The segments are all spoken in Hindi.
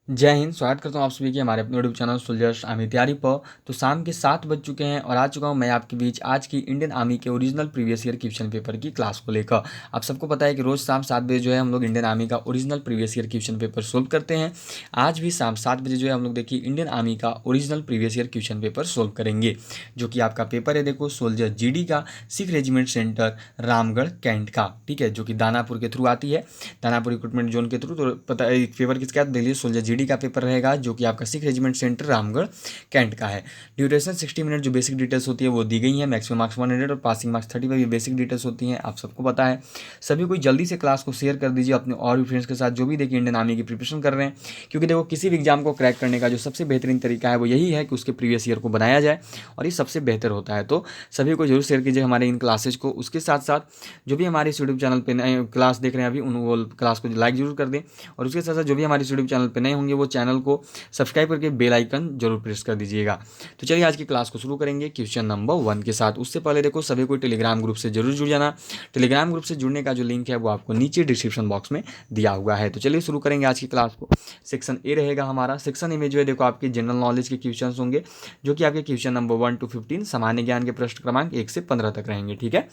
जय हिंद। स्वागत करता हूँ आप सभी के हमारे अपने यूट्यूब चैनल सोल्जर्स आर्मी तैयारी पर। तो शाम के 7 बज चुके हैं और आ चुका हूँ मैं आपके बीच आज की इंडियन आर्मी के original previous year question paper की क्लास को लेकर। आप सबको पता है कि रोज़ शाम 7 बजे जो है हम लोग इंडियन आर्मी का original previous year question paper solve करते हैं। आज भी शाम 7 बजे जो है हम लोग देखिए इंडियन आर्मी का original previous year question paper solve करेंगे, जो कि आपका पेपर है देखो सोल्जर GD का, Sikh regiment centre Ramgarh cantt का, ठीक है, जो कि दानापुर के थ्रू आती है, दानापुर रिक्रूटमेंट जोन के थ्रू। तो पता है पेपर किसका, दिल्ली सोल्जर GD का पेपर रहेगा, जो कि आपका Sikh regiment centre Ramgarh cantt का है। ड्यूरेशन 60 मिनट जो बेसिक डिटेल्स होती है वो दी गई है। मैक्सिमम मार्क्स 100 और पासिंग मार्क्स 30 पर भी बेसिक डिटेल्स होती हैं, आप सबको पता है। सभी को जल्दी से क्लास को शेयर कर दीजिए अपने और भी फ्रेंड्स के साथ जो भी देखिए इंडियन आर्मी की प्रिपरेशन कर रहे हैं, क्योंकि देखो किसी भी एग्जाम को क्रैक करने का जो सबसे बेहतरीन तरीका है वो यही है कि उसके प्रीवियस ईयर को बनाया जाए, और ये सबसे बेहतर होता है। तो सभी को जरूर शेयर कीजिए हमारे इन क्लासेज को। उसके साथ साथ जो भी हमारे यूट्यूब चैनल पर क्लास देख रहे हैं अभी उन वो क्लास को लाइक जरूर कर दें, और उसके साथ साथ जो भी हमारे यूट्यूब चैनल पर नए होंगे वो चैनल को सब्सक्राइब करके बेल आइकन जरूर प्रेस कर दीजिएगा। तो चलिए आज की क्लास को शुरू करेंगे क्वेश्चन नंबर 1 के साथ। उससे पहले देखो सभी को टेलीग्राम ग्रुप से जरूर जुड़ जाना। टेलीग्राम ग्रुप से जुड़ने का जो लिंक है वो आपको नीचे डिस्क्रिप्शन बॉक्स में दिया हुआ है। तो चलिए शुरू करेंगे आज की क्लास को। सेक्शन ए रहेगा हमारा। सेक्शन ए में जो है देखो आपके जनरल नॉलेज के क्वेश्चन होंगे, जो कि आपके क्वेश्चन नंबर 1 to 15 सामान्य ज्ञान के प्रश्न क्रमांक 1 से 15 तक रहेंगे, ठीक है।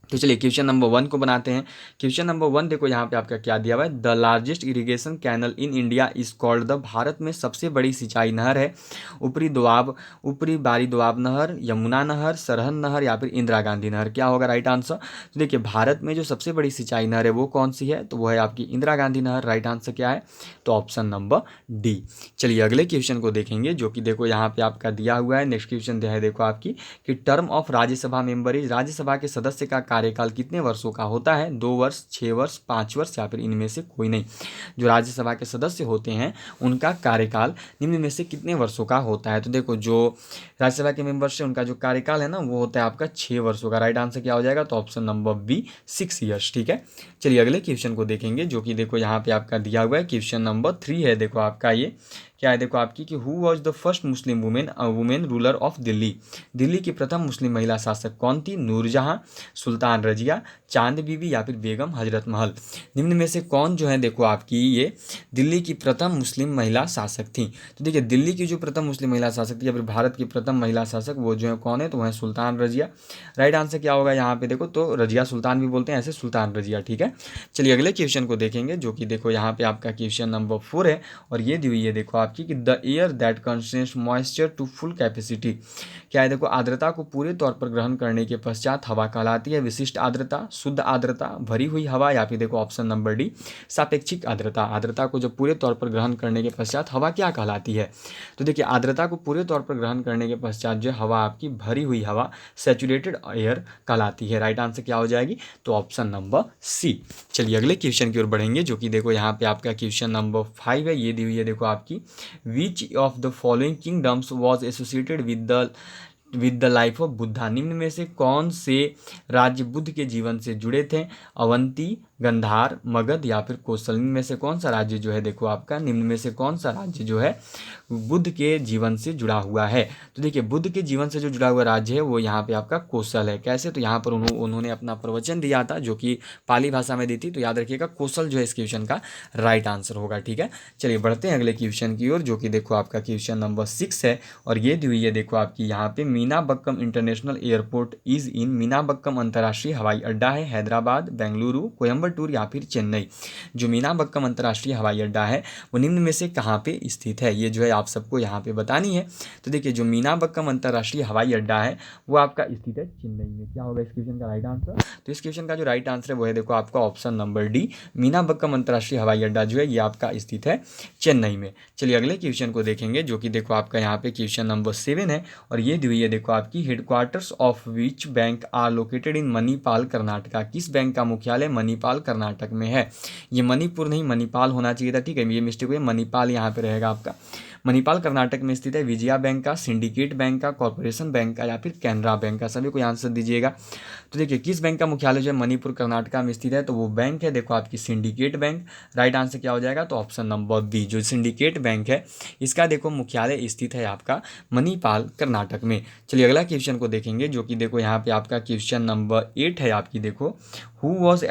तो चलिए क्वेश्चन नंबर 1 को बनाते हैं। क्वेश्चन नंबर 1 देखो यहाँ पे आपका क्या दिया हुआ है। The largest irrigation canal in India is called the, Bharat में सबसे बड़ी सिंचाई नहर है। ऊपरी बारी दोआब नहर, यमुना नहर, सरहद नहर या फिर इंदिरा गांधी नहर। क्या होगा राइट आंसर। तो देखिए भारत में जो सबसे बड़ी सिंचाई नहर है वो कौन सी है, तो वो है आपकी इंदिरा गांधी नहर। राइट आंसर क्या है, तो ऑप्शन नंबर डी। चलिए अगले क्वेश्चन को देखेंगे, जो कि देखो यहाँ पे आपका दिया हुआ है। नेक्स्ट क्वेश्चन दिया है देखो आपकी कि term of Rajya Sabha member is, Rajya Sabha के सदस्य का कार्यकाल कितने वर्षों का होता है। 2 वर्ष, 6 वर्ष, 5 वर्ष या फिर इनमें से कोई नहीं। जो राज्यसभा के सदस्य होते हैं उनका कार्यकाल निम्न में से कितने वर्षों का होता है। तो देखो जो राज्यसभा के मेंबर्स है उनका जो कार्यकाल है ना वो होता है आपका 6 वर्षों का। राइट आंसर क्या हो जाएगा, तो ऑप्शन नंबर बी 6 ईयर्स, ठीक है। चलिए अगले क्वेश्चन को देखेंगे, जो कि देखो यहाँ पे आपका दिया हुआ है। क्वेश्चन नंबर 3 है देखो आपका, ये क्या है देखो आपकी कि who was the first Muslim women ruler of Delhi. Delhi की प्रथम मुस्लिम महिला शासक कौन थी। नूरजहां, सुल्तान रजिया, चांद बीबी या फिर बेगम हजरत महल। निम्न में से कौन जो है देखो आपकी ये दिल्ली की प्रथम मुस्लिम महिला शासक थी। तो देखिए दिल्ली की जो प्रथम मुस्लिम महिला शासक थी या फिर भारत की प्रथम महिला शासक वो जो है कौन है, तो वह है सुल्तान रजिया। राइट आंसर क्या होगा यहाँ पे देखो, तो रजिया सुल्तान भी बोलते हैं ऐसे, सुल्तान रजिया, ठीक है। चलिए अगले क्वेश्चन को देखेंगे, जो कि देखो यहाँ पे आपका क्वेश्चन नंबर 4 है, और ये दी हुई है देखो आपकी कि the air that contains moisture to full capacity. क्या है देखो, आर्द्रता को पूरे तौर पर ग्रहण करने के पश्चात हवा कहलाती है। विशिष्ट आर्द्रता, शुद्ध आर्द्रता, भरी हुई हवा या फिर देखो ऑप्शन नंबर डी सापेक्षिक आर्द्रता। आर्द्रता को जब पूरे तौर पर ग्रहण करने के पश्चात हवा क्या कहलाती है। तो देखिए आर्द्रता को पूरे तौर पर ग्रहण करने के पश्चात जो हवा आपकी भरी हुई हवा सैचुरेटेड एयर कहलाती है। राइट आंसर क्या हो जाएगी, तो ऑप्शन नंबर सी। चलिए अगले क्वेश्चन की ओर बढ़ेंगे, जो कि देखो यहाँ पे आपका क्वेश्चन नंबर 5 है। ये दी हुई है देखो आपकी which of the following kingdoms was associated with the life of Buddha. निम्न में से कौन से राज्य बुद्ध के जीवन से जुड़े थे। अवंती, गंधार, मगध या फिर कौशल। निम्न में से कौन सा राज्य जो है देखो आपका, निम्न में से कौन सा राज्य जो है बुद्ध के जीवन से जुड़ा हुआ है। तो देखिए बुद्ध के जीवन से जो जुड़ा हुआ राज्य है वो यहाँ पे आपका कौशल है। कैसे, तो यहाँ पर उन्होंने अपना प्रवचन दिया था जो कि पाली भाषा में दी थी। तो याद रखिएगा कौशल जो है इस क्वेश्चन का राइट आंसर होगा, ठीक है। चलिए बढ़ते हैं अगले क्वेश्चन की ओर, जो कि देखो आपका क्वेश्चन नंबर 6 है, और ये दी हुई है देखो आपकी यहाँ पे Meenambakkam international airport is in. Meenambakkam अंतर्राष्ट्रीय हवाई अड्डा है हैदराबाद, बेंगलुरु, कोयम्बटूर या फिर चेन्नई। जो मीनाबक्कम अंतर्राष्ट्रीय हवाई अड्डा है वो निम्न में से कहाँ पे स्थित है, ये जो है आप सबको यहाँ पे बतानी है। तो देखिए जो मीनाबक्कम अंतर्राष्ट्रीय हवाई अड्डा है वो आपका स्थित है चेन्नई में। क्या होगा इस क्वेश्चन का राइट आंसर, तो इस क्वेश्चन का जो राइट आंसर है वो है देखो आपका ऑप्शन नंबर डी। मीनाबक्कम अंतर्राष्ट्रीय हवाई अड्डा जो है ये आपका स्थित है चेन्नई में। चलिए अगले क्वेश्चन को देखेंगे, जो कि देखो आपका यहाँ पे क्वेश्चन नंबर 7 है, और ये दी हुई है देखो आपकी headquarters of which bank are located in Manipal Karnataka. किस बैंक का मुख्यालय मणिपाल कर्नाटक में है। ये मणिपुर नहीं मणिपाल होना चाहिए था, ठीक है, ये मिस्टेक हुई, मणिपाल यहाँ पे रहेगा आपका। मणिपाल कर्नाटक में स्थित है। विजया बैंक का, सिंडिकेट बैंक का, कॉर्पोरेशन बैंक का या फिर कैनरा बैंक का, सभी को आंसर दीजिएगा। तो देखिए किस बैंक का मुख्यालय जो है मणिपुर कर्नाटका में स्थित है, तो वो बैंक है देखो आपकी सिंडिकेट बैंक। राइट आंसर क्या हो जाएगा, तो ऑप्शन नंबर बी। जो सिंडिकेट बैंक है इसका देखो मुख्यालय स्थित है आपका मणिपाल कर्नाटक में। चलिए अगला क्वेश्चन को देखेंगे, जो कि देखो यहाँ पे आपका क्वेश्चन नंबर 8 है आपकी देखो who was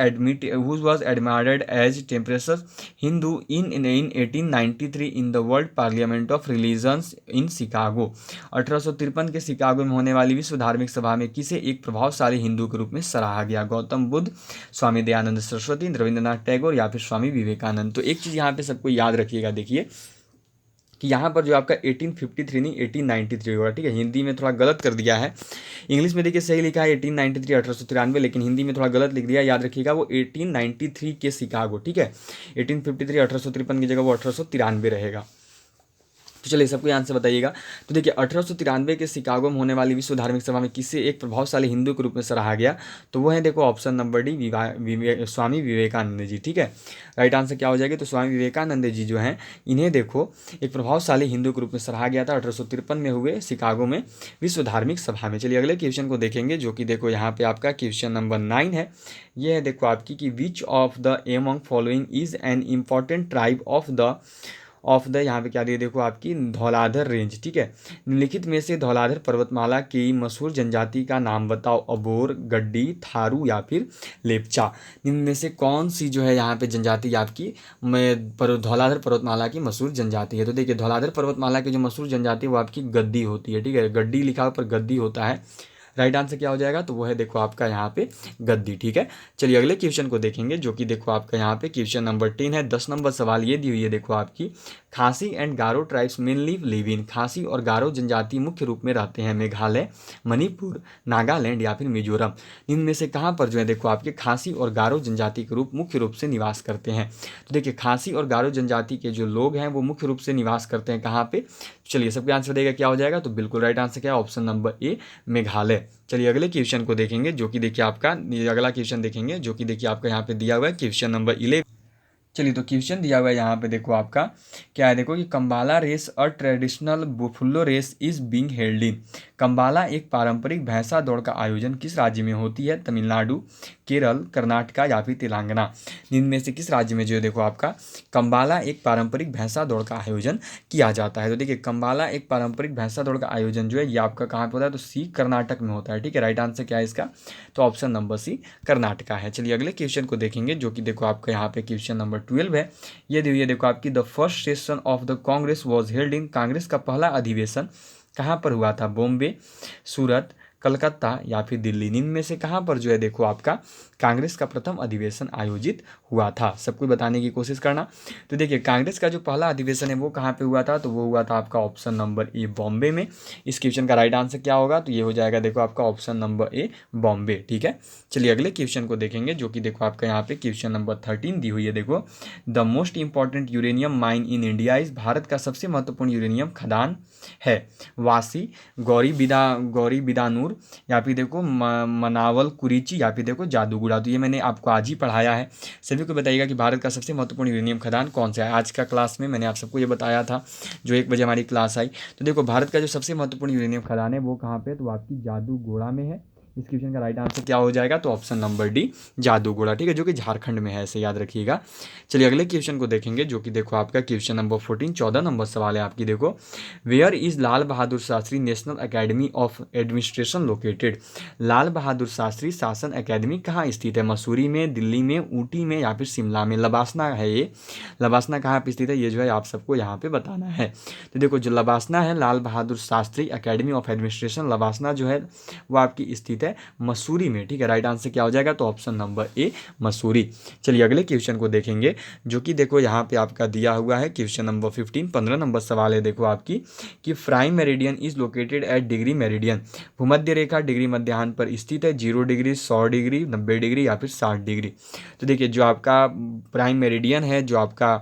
admired as temperance Hindu in 1893 in the World Parliament of Religions in Chicago। 1853 के शिकागो में होने वाली विश्व धार्मिक सभा में किसे एक प्रभावशाली हिंदू के रूप में सराहा गया? गौतम बुद्ध, स्वामी दयानंद सरस्वती, रविंद्रनाथ टैगोर या फिर स्वामी विवेकानंद। तो एक चीज़ यहाँ पे सबको याद रखिएगा, देखिए कि यहाँ पर जो आपका 1853 नहीं 1893 होगा, ठीक है। हिंदी में थोड़ा गलत कर दिया है, इंग्लिश में देखिए सही लिखा है 1893 1893, लेकिन हिंदी में थोड़ा गलत लिख दिया, याद रखिएगा वो 1893 के शिकागो, ठीक है। 1853 1853 की जगह वो 1893 रहेगा। तो चलिए सबको ध्यान से बताइएगा। तो देखिए 1893 के शिकागो में होने वाली विश्व धार्मिक सभा में किसे एक प्रभावशाली हिंदू के रूप में सराहा गया? तो वो है देखो option number D, Swami Vivekananda ji, ठीक है। राइट आंसर क्या हो जाएगा? तो स्वामी विवेकानंद जी जो हैं इन्हें देखो एक प्रभावशाली हिंदू के रूप में सराहा गया था 1853 में हुए शिकागो में विश्व धार्मिक सभा में। चलिए अगले क्वेश्चन को देखेंगे, जो कि देखो यहाँ पे आपका क्वेश्चन नंबर 9 है। ये है देखो आपकी कि which of the among following is an important tribe of the यहाँ पे क्या दिए देखो आपकी धौलाधर रेंज, ठीक है। निम्नलिखित में से धौलाधर पर्वतमाला की मशहूर जनजाति का नाम बताओ। अबोर, गड्डी, थारू या फिर लेपचा। निम्न में से कौन सी जो है यहाँ पे जनजाति आपकी धौलाधर पर्वतमाला की मशहूर जनजाति है? तो देखिए धौलाधर पर्वतमाला की जो मशहूर जनजाति है वो आपकी गद्दी होती है, ठीक है। गड्डी लिखा पर गद्दी होता है। राइट आंसर क्या हो जाएगा? तो वो है देखो आपका यहाँ पे गद्दी, ठीक है। चलिए अगले क्वेश्चन को देखेंगे, जो कि देखो आपका यहाँ पे क्वेश्चन नंबर 10 है। 10 नंबर सवाल ये दी हुई है देखो आपकी, खासी and Garo tribes mainly live in. खासी और गारो जनजाति मुख्य रूप में रहते हैं मेघालय, मणिपुर, नागालैंड या फिर मिजोरम। इनमें से कहाँ पर जो है देखो आपके खासी और गारो जनजाति के मुख्य रूप से निवास करते हैं? तो देखिए खासी और गारो जनजाति के जो लोग हैं वो मुख्य रूप से निवास करते हैं कहाँ पे? चलिए सबका आंसर देगा क्या हो जाएगा? तो बिल्कुल राइट आंसर क्या है? Option number A, Meghalaya. चलिए अगले क्वेश्चन को देखेंगे, जो कि देखिए आपका अगला क्वेश्चन देखेंगे, जो कि देखिए आपका यहाँ पे दिया हुआ है क्वेश्चन नंबर 11। चलिए तो क्वेश्चन दिया हुआ है यहाँ पे देखो आपका क्या है, देखो कि Kambala race a traditional buffalo race is being held in. Kambala एक पारंपरिक भैंसा दौड़ का आयोजन किस राज्य में होती है? तमिलनाडु, केरल, कर्नाटका या फिर तेलंगाना। इनमें से किस राज्य में जो है देखो आपका कंबाला एक पारंपरिक भैंसा दौड़ का आयोजन किया जाता है? तो देखिए कंबाला एक पारंपरिक भैंसा दौड़ का आयोजन जो है ये आपका कहाँ पे होता है? तो सी, कर्नाटक में होता है, ठीक है। राइट आंसर क्या है इसका? तो ऑप्शन नंबर सी, कर्नाटका है। चलिए अगले क्वेश्चन को देखेंगे, जो कि देखो आपका यहाँ पे क्वेश्चन नंबर 12 है। ये देखो आपकी the first session of the Congress was held in. Congress का पहला अधिवेशन कहाँ पर हुआ था? बॉम्बे, सूरत, कलकत्ता या फिर दिल्ली। इनमें से कहाँ पर जो है देखो आपका कांग्रेस का प्रथम अधिवेशन आयोजित हुआ था? सबको बताने की कोशिश करना। तो देखिए कांग्रेस का जो पहला अधिवेशन है वो कहाँ पे हुआ था? तो वो हुआ था आपका ऑप्शन नंबर ए, बॉम्बे में। इस क्वेश्चन का राइट आंसर क्या होगा? तो ये हो जाएगा देखो आपका ऑप्शन नंबर ए, बॉम्बे, ठीक है। चलिए अगले क्वेश्चन को देखेंगे, जो कि देखो आपका यहाँ पे क्वेश्चन नंबर 13 दी हुई है। देखो the most important uranium mine in India is. Bharat का सबसे महत्वपूर्ण यूरेनियम खदान है? वासी, गौरी बिदानूर या फिर देखो मनावल कुरीची या फिर देखो जादूगुड़ा। तो ये मैंने आपको आज ही पढ़ाया है। सभी को बताइएगा कि भारत का सबसे महत्वपूर्ण यूरेनियम खदान कौन सा है। आज का क्लास में मैंने आप सबको ये बताया था, जो 1 बजे हमारी क्लास आई। तो देखो भारत का जो सबसे महत्वपूर्ण यूरेनियम खदान है वो कहाँ पे? तो आपकी जादूगोड़ा में है। इस क्वेश्चन का राइट आंसर क्या हो जाएगा? तो ऑप्शन नंबर डी, जादूगोड़ा, ठीक है, जो कि झारखंड में है, ऐसे याद रखिएगा। चलिए अगले क्वेश्चन को देखेंगे, जो कि देखो आपका क्वेश्चन नंबर 14, 14 नंबर सवाल है आपकी। देखो where is Lal Bahadur Shastri national academy of administration located. Lal Bahadur Shastri शासन एकेडमी कहाँ स्थित है? मसूरी में, दिल्ली में, ऊटी में या फिर शिमला में। लबासना है ये। लबासना कहाँ पे स्थित है ये जो है आप सबको यहाँ पे बताना है। तो देखो जो लबासना है, Lal Bahadur Shastri academy of administration, LBSNAA जो है वो आपकी स्थित है मसूरी में, ठीक है। राइट आंसर क्या हो जाएगा? तो ऑप्शन नंबर ए, मसूरी। चलिए अगले क्वेश्चन को देखेंगे, जो कि देखो यहाँ पे आपका दिया हुआ है क्वेश्चन नंबर 15, 15 नंबर सवाल है देखो आपकी कि prime meridian is located at degree meridian. भूमध्य रेखा डिग्री मध्याह्न पर स्थित है 0 डिग्री, 100 डिग्री, 90 डिग्री या फिर 60 डिग्री। तो देखिए जो आपका प्राइम मेरिडियन है, जो आपका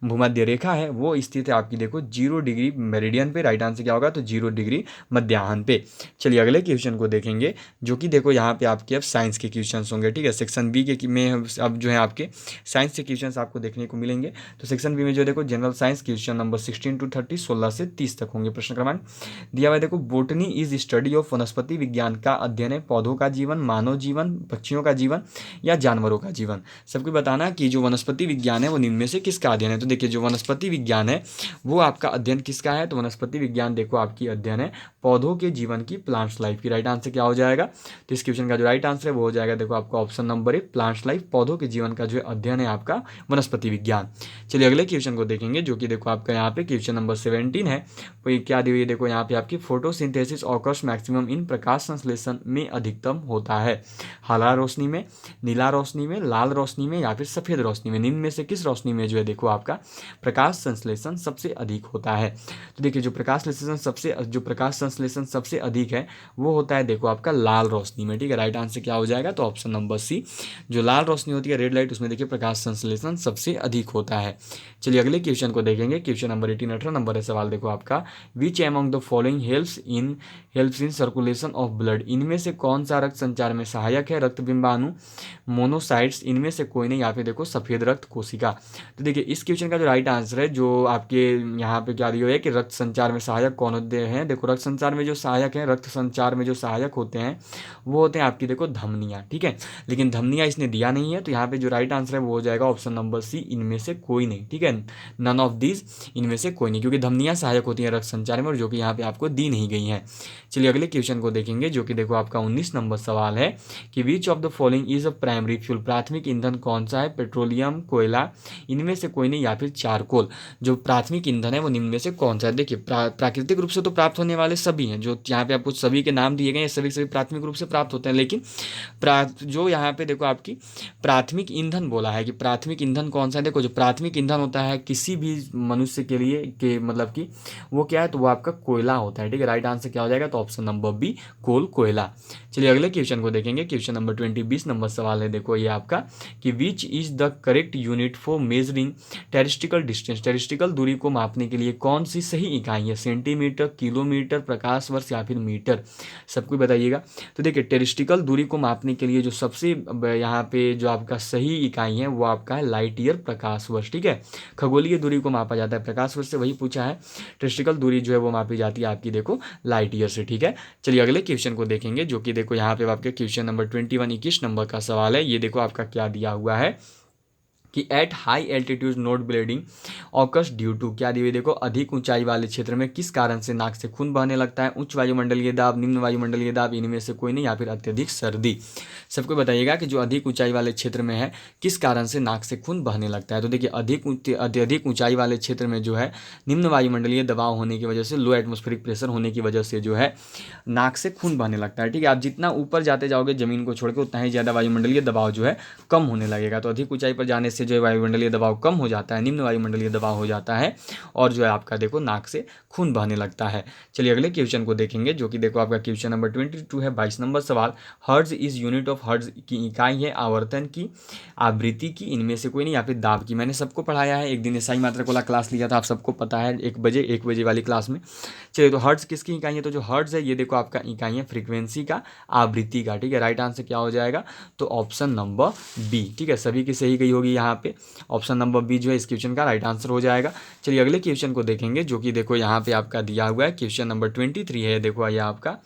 भूमध्य रेखा है, वो स्थित है आपकी देखो 0 डिग्री मेरिडियन पे। राइट आंसर क्या होगा? तो 0 डिग्री मध्याह्न पे। चलिए अगले क्वेश्चन को देखेंगे, जो कि देखो यहाँ पे आपके अब साइंस के क्वेश्चंस होंगे, ठीक है। सेक्शन बी के में अब जो है आपके साइंस के क्वेश्चंस आपको देखने को मिलेंगे। तो सेक्शन बी में जो देखो general science question number 16 to 30, 16 से 30 तक होंगे। प्रश्न क्रमांक दिया हुआ है देखो बोटनी इज स्टडी ऑफ, वनस्पति विज्ञान का अध्ययन है पौधों का जीवन, मानव जीवन, पक्षियों का जीवन या जानवरों का जीवन। सबको बताना कि जो वनस्पति विज्ञान है वो निम्न में से किसका अध्ययन है? तो देखिए जो वनस्पति विज्ञान है वो आपका अध्ययन किसका है? तो वनस्पति विज्ञान देखो आपकी अध्ययन है पौधों के जीवन की, प्लांट्स लाइफ की। राइट आंसर क्या हो जाएगा? तो इस क्वेश्चन का जो राइट आंसर है वो हो जाएगा देखो आपका ऑप्शन नंबर 1 प्लांट्स लाइफ, पौधों के जीवन का जो अध्ययन है आपका वनस्पति विज्ञान। चलिए अगले क्वेश्चन को देखेंगे जो कि देखो आपका यहाँ पे क्वेश्चन नंबर 17 है। वो ये क्या दी हुई है देखो यहाँ पे आपकी फोटोसिंथेसिस ऑकर्स मैक्सिमम इन प्रकाश संश्लेषण में अधिकतम होता है हरा रोशनी में, नीला रोशनी में, लाल रोशनी में या फिर सफेद रोशनी में। निम्न में से किस रोशनी में जो है देखो आपका प्रकाश संश्लेषण सबसे अधिक होता है। तो देखिए जो प्रकाश संश्लेषण सबसे अधिक है वो होता है देखो आपका लाल रोशनी में, ठीक है। राइट आंसर क्या हो जाएगा तो ऑप्शन नंबर सी, जो लाल रोशनी होती है रेड लाइट, उसमें देखिए प्रकाश संश्लेषण सबसे अधिक होता है। चलिए अगले क्वेश्चन को देखेंगे। क्वेश्चन नंबर 18 18 नंबर है सवाल देखो आपका, which among the following helps in circulation of blood. इनमें से कौन सा रक्त संचार में सहायक है। रक्त बिंबाणु, मोनोसाइट्स, इनमें से कोई नहीं, या फिर देखो सफेद रक्त कोशिका। तो देखिए इस क्वेश्चन का जो राइट आंसर है जो आपके यहाँ पे क्या दिया है कि रक्त संचार में सहायक कौन होते हैं। देखो रक्त संचार में जो सहायक है, रक्त संचार में जो सहायक होते हैं वो होते हैं आपकी देखो धमनियाँ, ठीक है। लेकिन धमनियाँ इसने दिया नहीं है, तो यहाँ पे जो राइट आंसर है वो हो जाएगा ऑप्शन नंबर सी, इनमें से कोई नहीं, ठीक है। नन ऑफ दीज, इनमें से कोई नहीं, क्योंकि धमनियाँ सहायक होती हैं रक्त संचार में और जो कि यहाँ पे आपको दी नहीं गई हैं। चलिए अगले क्वेश्चन को देखेंगे जो कि देखो आपका 19 नंबर सवाल है कि which of the following is a primary fuel. प्राथमिक ईंधन कौन सा है। पेट्रोलियम, कोयला, इनमें से कोई नहीं, या फिर चारकोल। जो प्राथमिक ईंधन है वो निम्न में से कौन सा है। देखिए प्राकृतिक रूप से तो प्राप्त होने वाले सभी हैं, जो यहाँ पे आपको सभी के नाम दिए गए हैं, सभी प्राथमिक रूप से प्राप्त होते हैं। लेकिन जो यहाँ पे देखो आपकी प्राथमिक ईंधन बोला है कि प्राथमिक ईंधन कौन सा है। देखो जो प्राथमिक ईंधन होता है किसी भी मनुष्य के लिए के मतलब कि वो क्या है, तो वो आपका कोयला होता है, ठीक है। राइट आंसर क्या हो जाएगा तो ऑप्शन नंबर बी, कोयला। चलिए अगले क्वेश्चन को देखेंगे। क्वेश्चन नंबर 20 नंबर सवाल है देखो ये आपका कि which is the correct unit for measuring terrestrial distance. Terrestrial दूरी को मापने के लिए कौन सी सही इकाई है। सेंटीमीटर, किलोमीटर, प्रकाश वर्ष या फिर मीटर। सबको बताइएगा। तो देखिए टेरिस्टिकल दूरी को मापने के लिए जो सबसे यहाँ पे जो आपका सही इकाई है वो आपका है लाइट ईयर, प्रकाश वर्ष, ठीक है। खगोलीय दूरी को मापा जाता है प्रकाश वर्ष से, वही पूछा है। टेरिस्टिकल दूरी जो है वो मापी जाती है आपकी देखो लाइट ईयर से, ठीक है। चलिए अगले क्वेश्चन को देखेंगे जो कि देखो यहाँ पे आपके क्वेश्चन नंबर 21 नंबर का सवाल है। ये देखो आपका क्या दिया हुआ है कि at high altitude nose bleeding occurs due to. क्या दी हुई देखो अधिक ऊंचाई वाले क्षेत्र में किस कारण से नाक से खून बहने लगता है। उच्च वायुमंडलीय दाब, निम्न वायुमंडलीय दाब, इनमें से कोई नहीं, या फिर अत्यधिक सर्दी। सबको बताइएगा कि जो अधिक ऊंचाई वाले क्षेत्र में है किस कारण से नाक से खून बहने लगता है। तो देखिए अत्यधिक ऊंचाई वाले क्षेत्र में जो है निम्न वायुमंडलीय दबाव होने की वजह से, लो एटमॉस्फेरिक प्रेशर होने की वजह से जो है नाक से खून बहने लगता है, ठीक है। आप जितना ऊपर जाते जाओगे जमीन को छोड़ के उतना ही ज़्यादा वायुमंडलीय दबाव जो है कम होने लगेगा। तो अधिक ऊंचाई पर जाने से जो है वायुमंडलीय दबाव कम हो जाता है, निम्न वायुमंडलीय दबाव हो जाता है और जो है आपका देखो नाक से खून बहने लगता है। चलिए अगले क्वेश्चन को देखेंगे जो कि देखो आपका क्वेश्चन नंबर 22 है। 22 नंबर सवाल, hertz is unit of, hertz की इकाई है आवर्तन की, आवृत्ति की, इनमें से कोई नहीं, या फिर दाब की। मैंने सबको पढ़ाया है, एक दिन एसआई मात्रक वाला क्लास लिया था, आप सबको पता है 1 बजे वाली क्लास में। चलिए तो हर्ट्ज किसकी इकाई है, तो जो हर्ट्ज है ये देखो आपका इकाई है फ्रीक्वेंसी का, आवृत्ति का, ठीक है। राइट आंसर क्या हो जाएगा तो ऑप्शन नंबर बी, ठीक है। सभी की सही गई होगी यहाँ पे, ऑप्शन नंबर बी जो है इस क्वेश्चन का राइट आंसर हो जाएगा। चलिए अगले क्वेश्चन को देखेंगे जो कि देखो यहाँ पे आपका दिया हुआ है क्वेश्चन नंबर 23 है। देखो ये आपका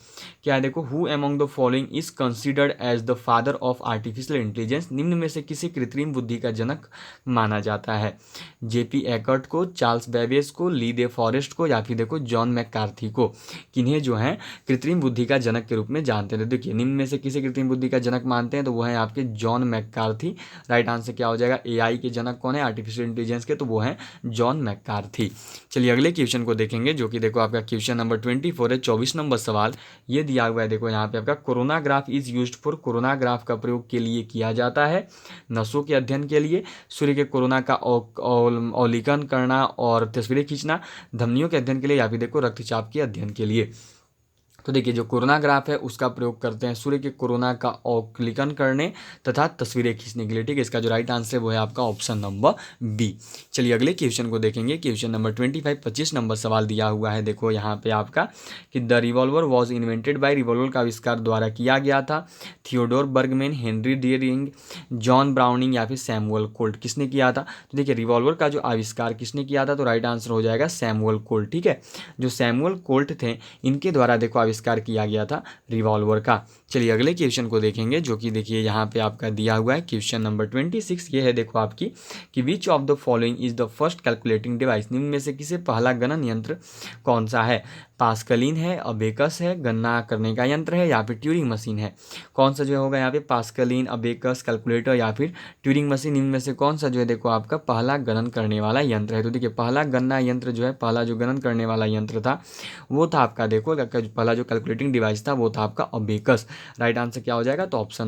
क्या है, देखो who among the following is considered as the father of artificial intelligence. निम्न में से किसी कृत्रिम बुद्धि का जनक माना जाता है। जेपी एकर्ट को, चार्ल्स बेबेज को, ली दे फॉरेस्ट को, या फिर देखो जॉन मैककार्थी को। किन्हें जो है कृत्रिम बुद्धि का जनक के रूप में जानते हैं। देखिए निम्न में से किसी कृत्रिम बुद्धि का जनक मानते हैं तो वो है आपके जॉन मैककार्थी। राइट आंसर क्या हो जाएगा, एआई के जनक कौन है आर्टिफिशियल इंटेलिजेंस के, तो वो है जॉन मैककार्थी। चलिए अगले क्वेश्चन को देखेंगे जो कि देखो आपका क्वेश्चन नंबर 24 है। 24 नंबर सवाल ये दिया हुआ है देखो यहाँ पे आपका, coronagraph is used for. Coronagraph का प्रयोग के लिए किया जाता है नसों के अध्ययन के लिए, सूर्य के कोरोना का अवलोकन करना और तस्वीरें खींचना, धमनियों के अध्ययन के लिए, या फिर देखो रक्तचाप के अध्ययन के लिए। तो देखिए जो कोरोनाग्राफ है उसका प्रयोग करते हैं सूर्य के कोरोना का अवलोकन करने तथा तस्वीरें खींचने के लिए, ठीक है। इसका जो राइट आंसर है वो है आपका ऑप्शन नंबर बी। चलिए अगले क्वेश्चन को देखेंगे। क्वेश्चन नंबर 25 नंबर सवाल दिया हुआ है देखो यहाँ पे आपका कि the revolver was invented by. Revolver का आविष्कार द्वारा किया गया था Theodor Bergmann, Henry Deringer, John Browning, या फिर सैमुअल कोल्ट। किसने किया था, तो देखिए रिवॉल्वर का जो आविष्कार किसने किया था, तो राइट आंसर हो जाएगा सैमुअल कोल्ट, ठीक है। जो सैमुअल कोल्ट थे इनके द्वारा देखो आविष्कार किया गया था रिवॉल्वर का। चलिए अगले क्वेश्चन को देखेंगे, जो कि देखिए यहाँ पे आपका दिया हुआ है क्वेश्चन नंबर 26। ये है देखो आपकी कि which of the following is the first calculating device, निम्न में से किसे पहला गणन यंत्र कौन सा है? पास्कलिन है, अबेकस है, गणना करने का यंत्र है, या फिर ट्यूरिंग मशीन है? कौन सा जो होगा यहाँ पे पास्कलिन, अबेकस, कैलकुलेटर या फिर ट्यूरिंग मशीन, इनमें से कौन सा जो है देखो आपका पहला गणन करने वाला यंत्र है? तो देखिए पहला गणना यंत्र जो है, पहला जो गणन करने वाला यंत्र था वो था आपका देखो पहला जो कैलकुलेटिंग डिवाइस था वो था आपका अबेकस। राइट आंसर क्या हो जाएगा? तो ऑप्शन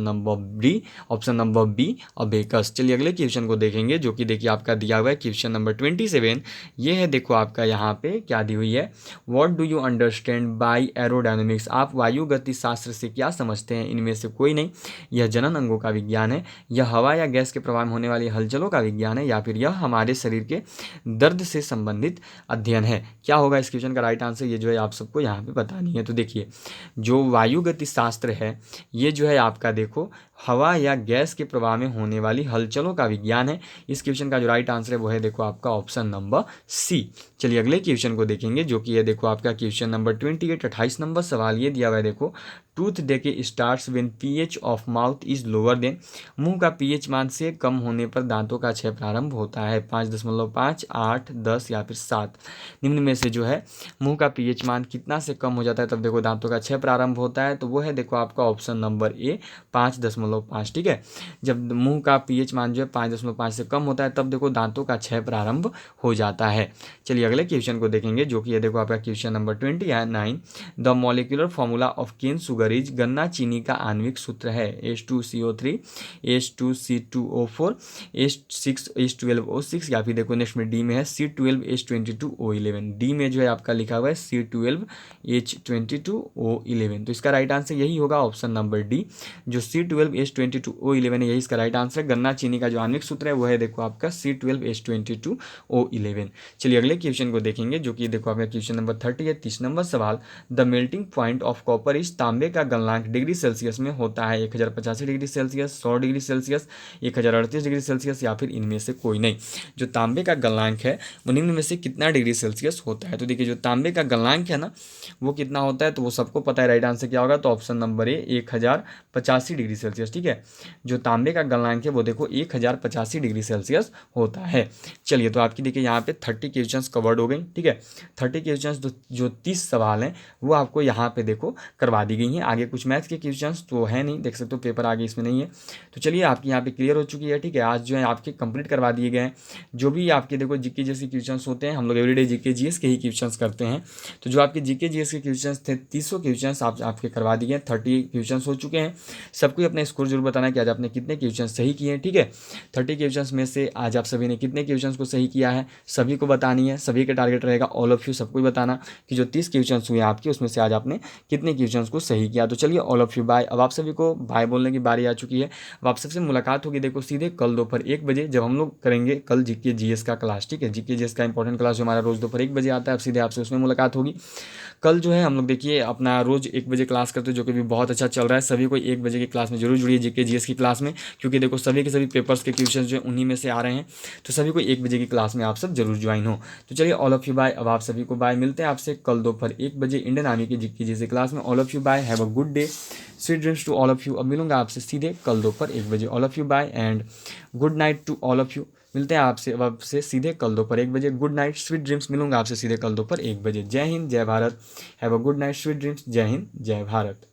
नंबर बी अबेकस। चलिए अगले क्वेश्चन को देखेंगे, जो कि देखिए आपका दिया हुआ है क्वेश्चन नंबर 27। ये है देखो आपका यहाँ पे क्या दी हुई है, what do you understand by aerodynamics, आप वायु गति शास्त्र से क्या समझते हैं? इनमें से कोई नहीं। यह जनन अंगों का विज्ञान है, यह हवा या गैस के प्रवाह में होने वाली हलचलों का विज्ञान है, या फिर यह हमारे शरीर के दर्द से संबंधित अध्ययन है? क्या होगा इस क्वेश्चन का राइट आंसर? ये जो है आप सबको यहाँ पे बतानी है। तो देखिए जो वायु गति शास्त्र है ये जो है आपका देखो हवा या गैस के प्रवाह में होने वाली हलचलों का विज्ञान है। इस क्वेश्चन का जो राइट आंसर है वो है देखो आपका ऑप्शन नंबर सी। चलिए अगले क्वेश्चन को देखेंगे, जो कि है देखो आपका क्वेश्चन नंबर 28, 28 नंबर सवाल ये दिया हुआ है देखो, tooth डेके starts when pH of mouth is lower than, मुंह का पीएच मान से कम होने पर दांतों का क्षय प्रारंभ होता है। 5.5, 8, 10 या फिर 7, निम्न में से जो है मुंह का पीएच मान कितना से कम हो जाता है तब देखो दांतों का क्षय प्रारंभ होता है? तो वो है देखो आपका ऑप्शन नंबर ए 5.5। ठीक है, जब मुंह का पीएच मान जो है 5.5 से कम होता है तब देखो दांतों का क्षय प्रारंभ हो जाता है। चलिए अगले क्वेश्चन को देखेंगे, जो कि ये देखो आपका question number 29, the molecular formula of cane sugar is, गन्ना चीनी का आणविक सूत्र है H2CO3, H2C2O4, H6H12O6, या फिर देखो नेक्स्ट में डी में है C12H22O11। डी में जो है आपका लिखा हुआ है C12H22O11। तो इसका राइट आंसर यही होगा ऑप्शन नंबर डी, जो C12H22O11 है, यही इसका राइट आंसर है। गन्ना चीनी का जो आणविक सूत्र है वो है देखो आपका C12H22O11। चलिए अगले क्वेश्चन को देखेंगे, जो कि देखो आपका क्वेश्चन नंबर 30 है, 30 नंबर सवाल, the melting point of copper is, तांबे का गलनांक डिग्री सेल्सियस में होता है 1085 degree Celsius, 100 degree Celsius, 1038 degree Celsius, या फिर इनमें से कोई नहीं। जो तांबे का गलनांक है वो निम्न में से कितना डिग्री सेल्सियस होता है? तो देखिए जो तांबे का गलनांक है ना वो कितना होता है, तो वो सबको पता है। राइट आंसर क्या होगा? तो option number A 1085 degree Celsius. ठीक है, जो तांबे का गलनांक है वो देखो 1085 डिग्री सेल्सियस होता है। चलिए तो आपकी देखिए यहाँ पे 30 क्वेश्चंस कवर्ड हो गई। ठीक है, 30 क्वेश्चंस जो 30 सवाल हैं वो आपको यहाँ पे देखो करवा दी गई हैं। आगे कुछ मैथ्स के क्वेश्चंस तो है नहीं, देख सकते हो पेपर आगे इसमें नहीं है। तो चलिए आपकी यहाँ पे क्लियर हो चुकी है। ठीक है, आज जो है आपके कंप्लीट करवा दिए गए हैं। जो भी आपके देखो जीके जैसे क्वेश्चंस होते हैं, हम लोग एवरीडे जीके जीएस के ही क्वेश्चंस करते हैं। तो जो आपके जीके जीएस के क्वेश्चंस थे 300 क्वेश्चंस आपके करवा दिए हैं। 30 क्वेश्चंस हो चुके हैं। सबको अपना स्कोर जरूर बताना कि आज आपने कितने क्वेश्चन सही किए हैं। ठीक है, 30 क्वेश्चंस में से आज आप सभी ने कितने क्वेश्चंस को सही किया है सभी को बतानी है। सभी का टारगेट रहेगा ऑल ऑफ यू सबको ही बताना कि जो 30 क्वेश्चंस हुए आपके उसमें से आज आपने कितने क्वेश्चंस को सही किया। तो चलिए ऑल ऑफ यू बाय। अब आप सभी को बाय बोलने की बारी आ चुकी है। अब आप सबसे मुलाकात होगी देखो सीधे कल दोपहर 1 बजे, जब हम लोग करेंगे कल जीके जीएस का क्लास। ठीक है, जीके जीएस का इंपॉर्टेंट क्लास जो हमारा रोज दोपहर 1 बजे आता है, अब सीधे आपसे उसमें मुलाकात होगी। कल जो है हम लोग देखिए अपना रोज 1 बजे क्लास करते हैं, जो कि भी बहुत अच्छा चल रहा है। सभी को 1 बजे की क्लास में जरूर जुड़िए जीके जीएस की क्लास में, क्योंकि देखो सभी के सभी पेपर्स के क्वेश्चन जो उन्हीं में से आ रहे हैं। तो सभी को 1 बजे की क्लास में आप सब जरूर ज्वाइन हो। तो चलिए ऑल ऑफ यू बाय। अब आप सभी को बाय, मिलते हैं आपसे कल दोपहर 1 बजे इंडियन आर्मी की जीके जीएस क्लास में। All of you bye, have a good day, sweet dreams to all of you. अब मिलूंगा आपसे सीधे कल दोपहर 1 बजे। All of you bye and good night to all of you. मिलते हैं आपसे अब आपसे सीधे कल दोपहर 1 बजे। Good night, sweet dreams. मिलूंगा आपसे सीधे कल दोपहर 1 बजे। जय हिंद, जय Bharat. Have a good night, sweet dreams. जय हिंद, जय भारत।